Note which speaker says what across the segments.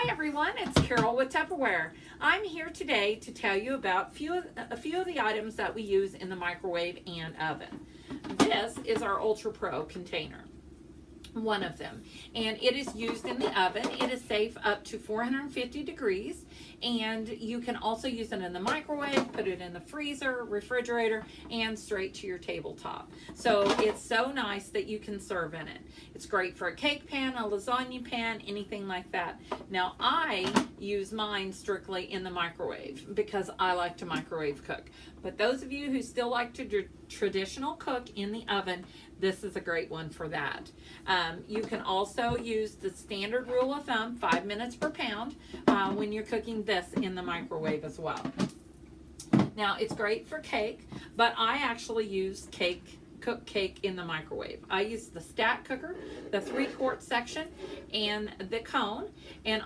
Speaker 1: Hi everyone, it's Carol with Tupperware. I'm here today to tell you about a few of the items that we use in the microwave and oven. This is our Ultrapro container, one of them, and it is used in the oven. It is safe up to 450 degrees, and you can also use it in the microwave, put it in the freezer, refrigerator, and straight to your tabletop. So it's so nice that you can serve in it. It's great for a cake pan, a lasagna pan, anything like that. Now I use mine strictly in the microwave because I like to microwave cook. But those of you who still like to do traditional cook in the oven, this is a great one for that. You can also use the standard rule of thumb, 5 minutes per pound, when you're cooking this in the microwave as well. Now, it's great for cake, but I actually use cook cake in the microwave. I use the stack cooker, the 3-quart section, and the cone, and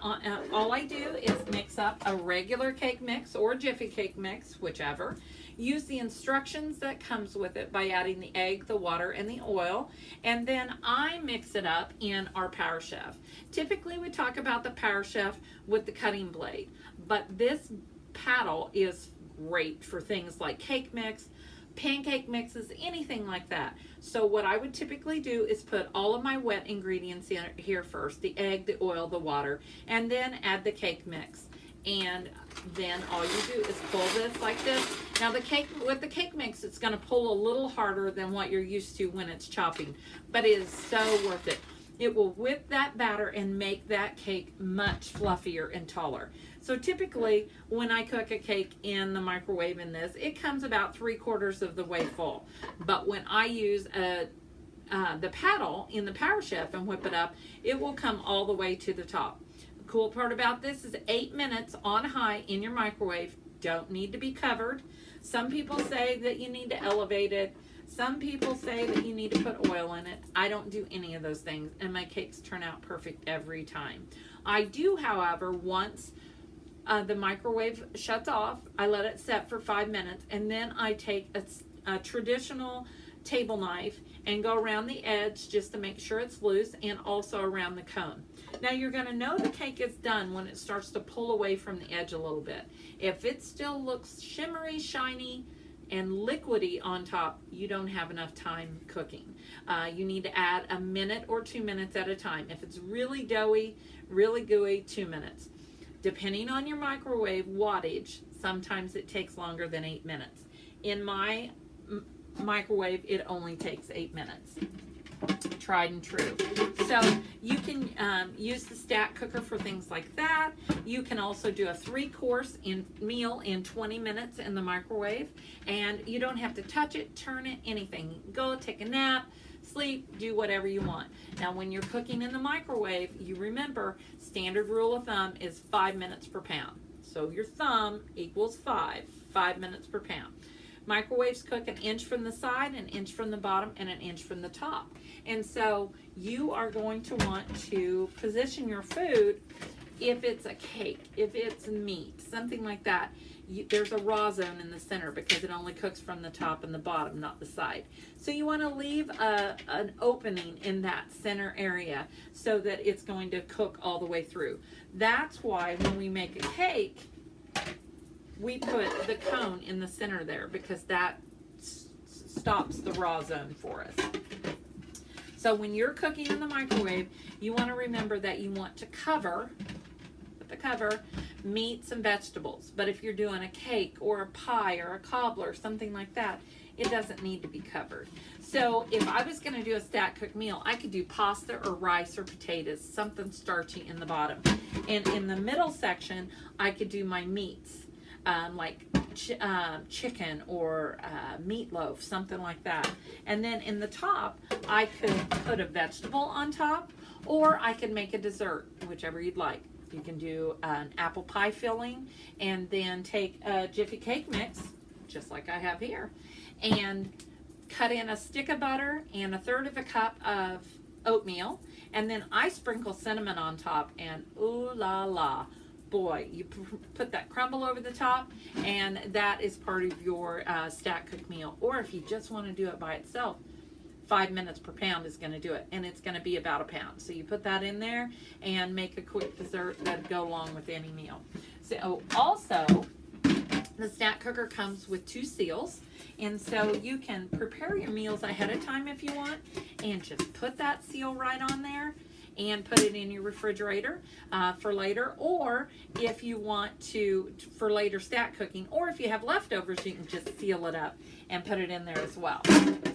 Speaker 1: all I do is mix up a regular cake mix or Jiffy cake mix, whichever. Use the instructions that comes with it by adding the egg, the water, and the oil, and then I mix it up in our Power Chef. Typically we talk about the Power Chef with the cutting blade, but this paddle is great for things like cake mix, pancake mixes, anything like that. So what I would typically do is put all of my wet ingredients in here first, the egg, the oil, the water, and then add the cake mix. And then all you do is pull this like this. Now with the cake mix, it's going to pull a little harder than what you're used to when it's chopping, but it is so worth it. It will whip that batter and make that cake much fluffier and taller. So typically when I cook a cake in the microwave in this, it comes about 3/4 of the way full. But when I use the paddle in the Power Chef and whip it up, it will come all the way to the top. The cool part about this is 8 minutes on high in your microwave. Don't need to be covered. Some people say that you need to elevate it. Some people say that you need to put oil in it. I don't do any of those things, and my cakes turn out perfect every time. I do, however, once the microwave shuts off, I let it set for 5 minutes, and then I take a traditional table knife and go around the edge just to make sure it's loose, and also around the cone. Now you're going to know the cake is done when it starts to pull away from the edge a little bit. If it still looks shimmery, shiny, and liquidy on top, you don't have enough time cooking. You need to add a minute or 2 minutes at a time. If it's really doughy, really gooey, 2 minutes. Depending on your microwave wattage, sometimes it takes longer than 8 minutes. In my microwave, it only takes 8 minutes. Tried and true. So you can use the stack cooker for things like that. You can also do a 3-course meal in 20 minutes in the microwave, and you don't have to touch it, turn it, anything. Go take a nap, sleep, do whatever you want. Now when you're cooking in the microwave, you remember standard rule of thumb is 5 minutes per pound. So your thumb equals 5 minutes per pound. Microwaves cook 1 inch from the side, 1 inch from the bottom, and 1 inch from the top. And so you are going to want to position your food. If it's a cake, if it's meat, something like that, there's a raw zone in the center because it only cooks from the top and the bottom, not the side. So you want to leave an opening in that center area so that it's going to cook all the way through. That's why when we make a cake, we put the cone in the center there because that stops the raw zone for us. So when you're cooking in the microwave, you want to remember that you want to cover meats and vegetables. But if you're doing a cake or a pie or a cobbler, something like that, it doesn't need to be covered. So if I was going to do a stack cook meal, I could do pasta or rice or potatoes, something starchy in the bottom. And in the middle section, I could do my meats. Like chicken or meatloaf, something like that. And then in the top, I could put a vegetable on top, or I could make a dessert, whichever you'd like. You can do an apple pie filling, and then take a Jiffy cake mix, just like I have here, and cut in a stick of butter and 1/3 cup of oatmeal, and then I sprinkle cinnamon on top, and ooh la la. Boy, you put that crumble over the top, and that is part of your stack cook meal. Or if you just want to do it by itself, 5 minutes per pound is going to do it, and it's going to be about a pound. So you put that in there and make a quick dessert that'd go along with any meal. So also, the snack cooker comes with 2 seals, and so you can prepare your meals ahead of time if you want, and just put that seal right on there and put it in your refrigerator for later, or if you want to, for later snack cooking, or if you have leftovers, you can just seal it up and put it in there as well.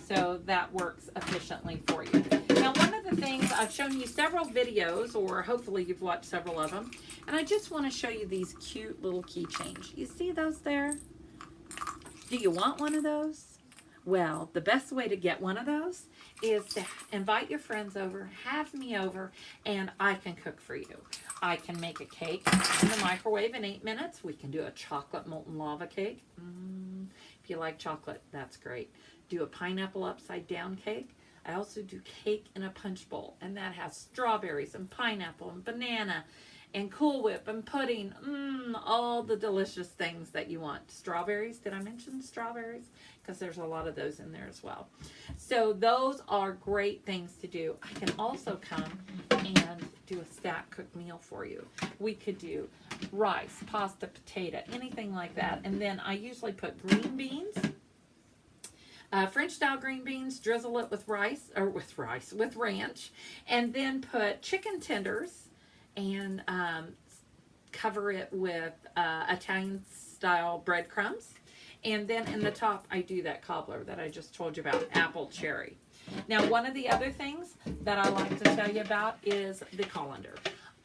Speaker 1: So that works efficiently for you. Now, one of the things, I've shown you several videos, or hopefully you've watched several of them, and I just want to show you these cute little keychains. You see those there? Do you want one of those? Well, the best way to get one of those is to invite your friends over, have me over, and I can cook for you. I can make a cake in the microwave in 8 minutes. We can do a chocolate molten lava cake. If you like chocolate, that's great. Do a pineapple upside down cake. I also do cake in a punch bowl, and that has strawberries and pineapple and banana and Cool Whip and pudding. All the delicious things that you want. Strawberries, did I mention strawberries? Because there's a lot of those in there as well. So those are great things to do. I can also come and do a stack cooked meal for you. We could do rice, pasta, potato, anything like that. And then I usually put green beans, French style green beans, drizzle it with with ranch, and then put chicken tenders and cover it with Italian style breadcrumbs. And then in the top, I do that cobbler that I just told you about, apple cherry. Now, one of the other things that I like to tell you about is the colander.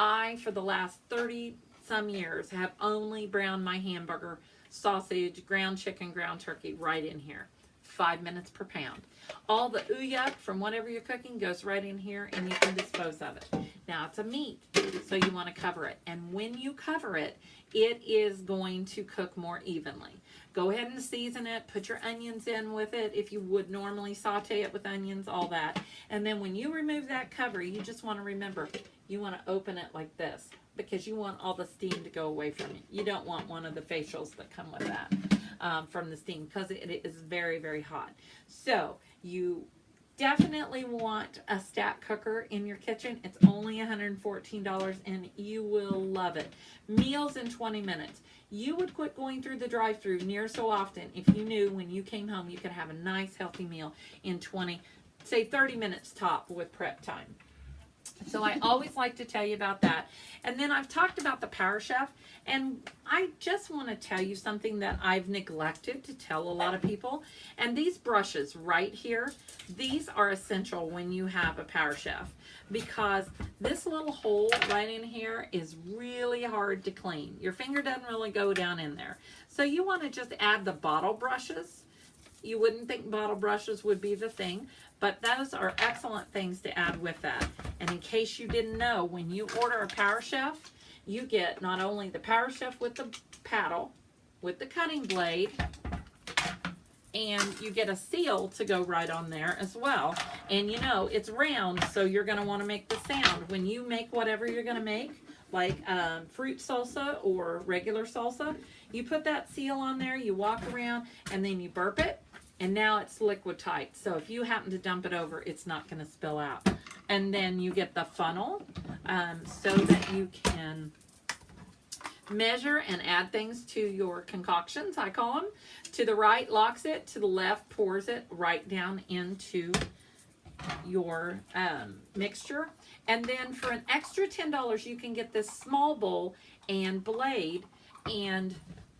Speaker 1: I, for the last 30 some years, have only browned my hamburger, sausage, ground chicken, ground turkey right in here. 5 minutes per pound. All the yuck from whatever you're cooking goes right in here, and you can dispose of it. Now, it's a meat, so you want to cover it. And when you cover it, it is going to cook more evenly. Go ahead and season it. Put your onions in with it if you would normally saute it with onions, all that. And then when you remove that cover, you just want to remember, you want to open it like this, because you want all the steam to go away from it. You don't want one of the facials that come with that from the steam, because it is very, very hot. So you definitely want a stack cooker in your kitchen. It's only $114 and you will love it. Meals in 20 minutes. You would quit going through the drive-thru near so often if you knew when you came home you could have a nice healthy meal in 30 minutes top with prep time. So I always like to tell you about that. And then I've talked about the Power Chef, and I just want to tell you something that I've neglected to tell a lot of people. And these brushes right here, these are essential when you have a Power Chef, because this little hole right in here is really hard to clean. Your finger doesn't really go down in there. So you want to just add the bottle brushes. You wouldn't think bottle brushes would be the thing, but those are excellent things to add with that. And in case you didn't know, when you order a Power Chef, you get not only the Power Chef with the paddle, with the cutting blade, and you get a seal to go right on there as well. And you know, it's round, so you're going to want to make the sound. When you make whatever you're going to make, like fruit salsa or regular salsa, you put that seal on there, you walk around, and then you burp it. And now it's liquid tight. So if you happen to dump it over, it's not going to spill out. And then you get the funnel so that you can measure and add things to your concoctions, I call them. To the right, locks it. To the left, pours it right down into your mixture. And then for an extra $10, you can get this small bowl and blade, and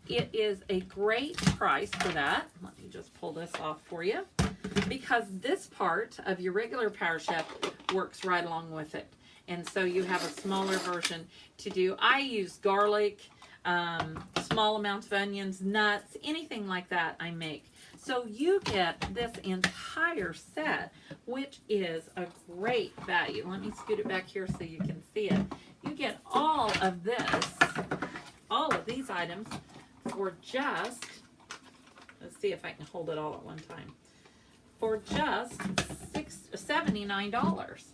Speaker 1: it is a great price for that. Let me just pull this off for you, because this part of your regular Power Chef works right along with it. And so you have a smaller version to do. I use garlic, small amounts of onions, nuts, anything like that I make. So you get this entire set, which is a great value. Let me scoot it back here so you can see it. You get all of this, all of these items for just, let's see if I can hold it all at one time, for just $79.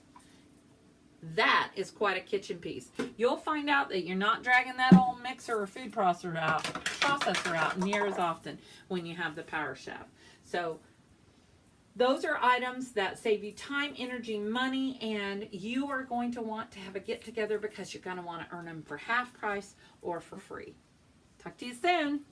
Speaker 1: That is quite a kitchen piece. You'll find out that you're not dragging that old mixer or food processor out near as often when you have the Power Chef. So Those are items that save you time, energy, money, and you are going to want to have a get together because you're going to want to earn them for half price or for free. Talk to you soon.